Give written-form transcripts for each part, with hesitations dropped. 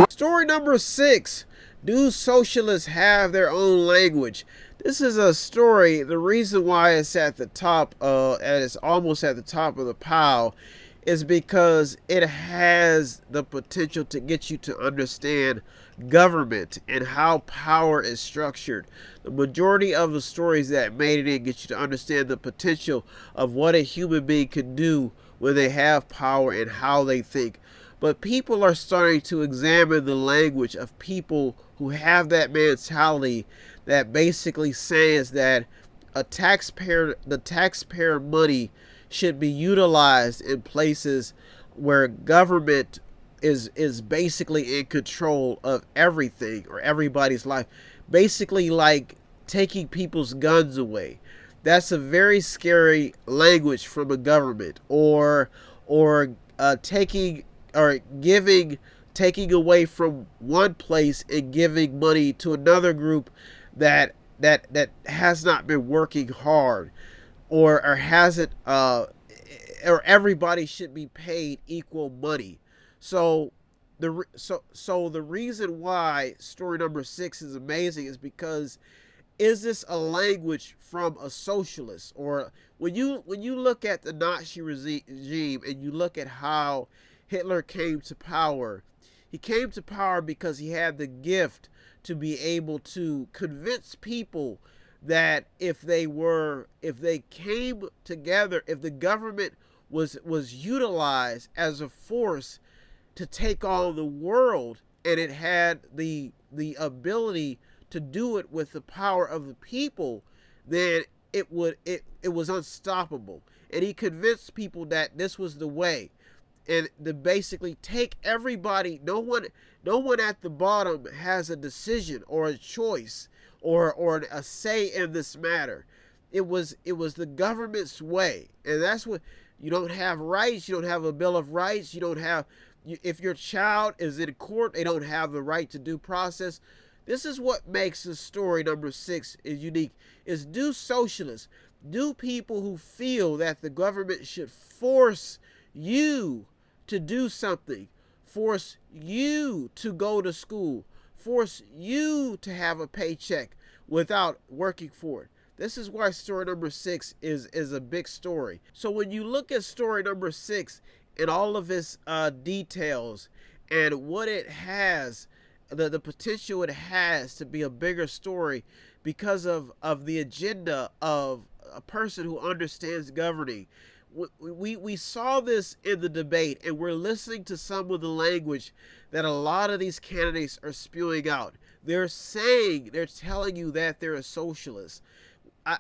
Story number 6. Do socialists have their own language? This is a story. The reason why it's at the top, and it's almost at the top of the pile, is because it has the potential to get you to understand government and how power is structured. The majority of the stories that made it in get you to understand the potential of what a human being can do when they have power and how they think. But people are starting to examine the language of people who have that mentality that basically says that the taxpayer money should be utilized in places where government is basically in control of everything or everybody's life. Basically like taking people's guns away. That's a very scary language from a government, or taking or giving taking away from one place and giving money to another group that has not been working hard, or hasn't or everybody should be paid equal money. So the reason why story number 6 is amazing is because, is this a language from a socialist? Or when you look at the Nazi regime and you look at how Hitler came to power, he came to power because he had the gift to be able to convince people that if they came together, if the government was utilized as a force to take on the world, and it had the ability to do it with the power of the people, then it was unstoppable. And he convinced people that this was the way, and to basically take everybody. No one at the bottom has a decision or a choice or a say in this matter. It was the government's way, and that's what. You don't have rights. You don't have a Bill of Rights. You don't have. If your child is in court, they don't have the right to due process. This is what makes the story number 6 is unique. Is do socialists, do people who feel that the government should force you to do something, force you to go to school, force you to have a paycheck without working for it. This is why story number 6 is a big story. So when you look at story number 6 and all of its details and what it has, the potential it has to be a bigger story because of the agenda of a person who understands governing. We saw this in the debate, and we're listening to some of the language that a lot of these candidates are spewing out. They're telling you that they're a socialist.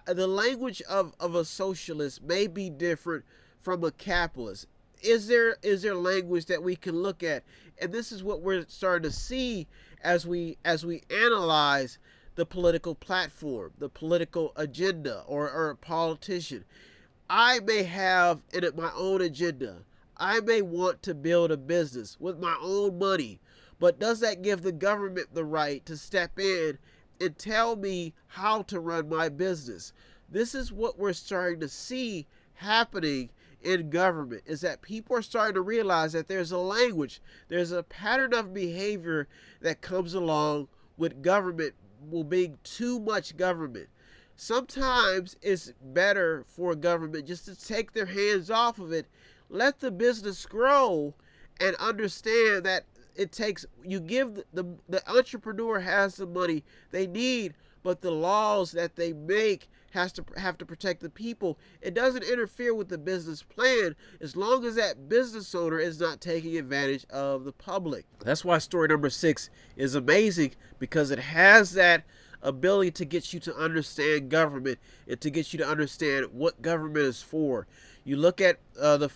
The language of a socialist may be different from a capitalist. Is there language that we can look at? And this is what we're starting to see as we analyze the political platform, the political agenda, or a politician. I may have in it my own agenda. I may want to build a business with my own money, but does that give the government the right to step in and tell me how to run my business? This is what we're starting to see happening in government, is that people are starting to realize that there's a language, there's a pattern of behavior that comes along with government, will being too much government. Sometimes it's better for a government just to take their hands off of it, let the business grow, and understand that it takes, you give the entrepreneur has the money they need, but the laws that they make have to protect the people. It doesn't interfere with the business plan as long as that business owner is not taking advantage of the public. That's why story number 6 is amazing, because it has that ability to get you to understand government and to get you to understand what government is for. You look at the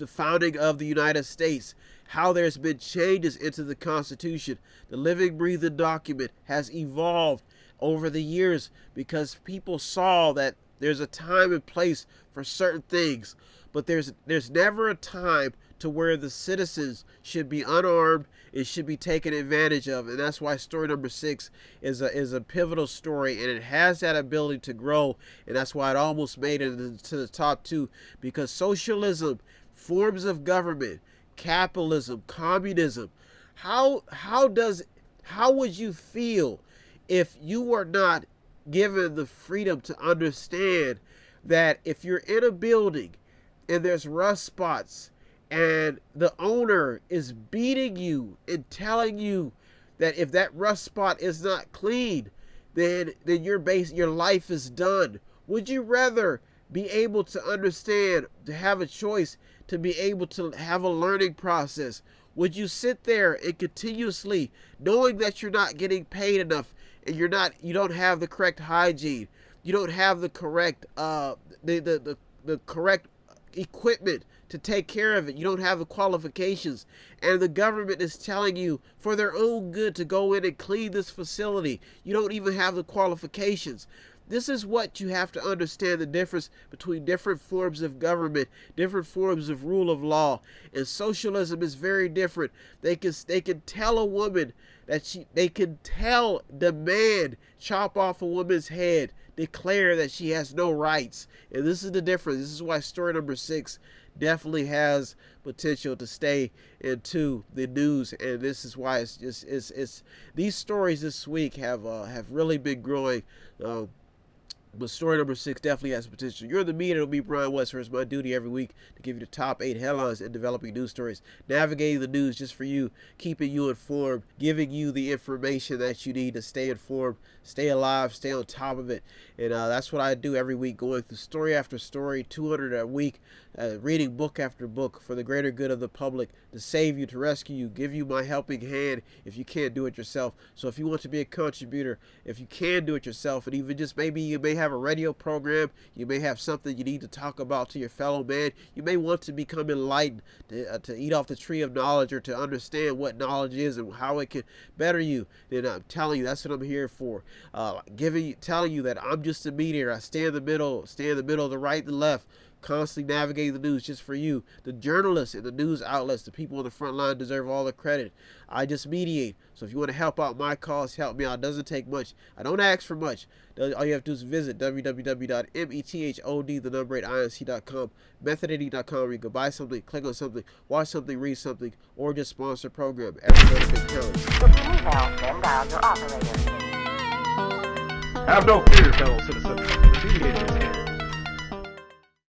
founding of the United States, how there's been changes into the Constitution. The living, breathing document has evolved over the years because people saw that there's a time and place for certain things, but there's never a time to where the citizens should be unarmed. It should be taken advantage of, and that's why story number 6 is a pivotal story, and it has that ability to grow, and that's why it almost made it to the top 2, because socialism, forms of government, capitalism, communism. How would you feel if you were not given the freedom to understand that if you're in a building and there's rust spots and the owner is beating you and telling you that if that rust spot is not clean, then your life is done? Would you rather be able to understand, to have a choice, to be able to have a learning process? Would you sit there and continuously, knowing that you're not getting paid enough and you don't have the correct hygiene, you don't have the correct the correct equipment to take care of it, you don't have the qualifications, and the government is telling you for their own good to go in and clean this facility, you don't even have the qualifications? This is what you have to understand, the difference between different forms of government, different forms of rule of law. And socialism is very different. They can tell a woman that demand, chop off a woman's head, declare that she has no rights. And this is the difference. This is why story number 6 definitely has potential to stay into the news, and this is why it's these stories this week have really been growing. But story number 6 definitely has potential. You're the Mediator. It'll be Brian Westford. It's my duty every week to give you the top 8 headlines and developing news stories, navigating the news just for you, keeping you informed, giving you the information that you need to stay informed, stay alive, stay on top of it. And that's what I do every week, going through story after story, 200 a week, reading book after book for the greater good of the public, to save you, to rescue you, give you my helping hand if you can't do it yourself. So if you want to be a contributor, if you can do it yourself, and even just maybe you may have a radio program, you may have something you need to talk about to your fellow man, you may want to become enlightened, to eat off the tree of knowledge, or to understand what knowledge is and how it can better you, then I'm telling you, that's what I'm here for. Telling you that I'm just a mediator. I stand in the middle of the right and the left, constantly navigating the news just for you. The journalists and the news outlets, the people on the front line, deserve all the credit. I just mediate. So if you want to help out my cause, help me out. It doesn't take much. I don't ask for much. All you have to do is visit www.method8inc.com, method8inc.com, where you can buy something, click on something, watch something, read something, or just sponsor a program. Every benefit counts. If you need help, then dial your operator. Have no fear, fellow citizens. The Mediator is here.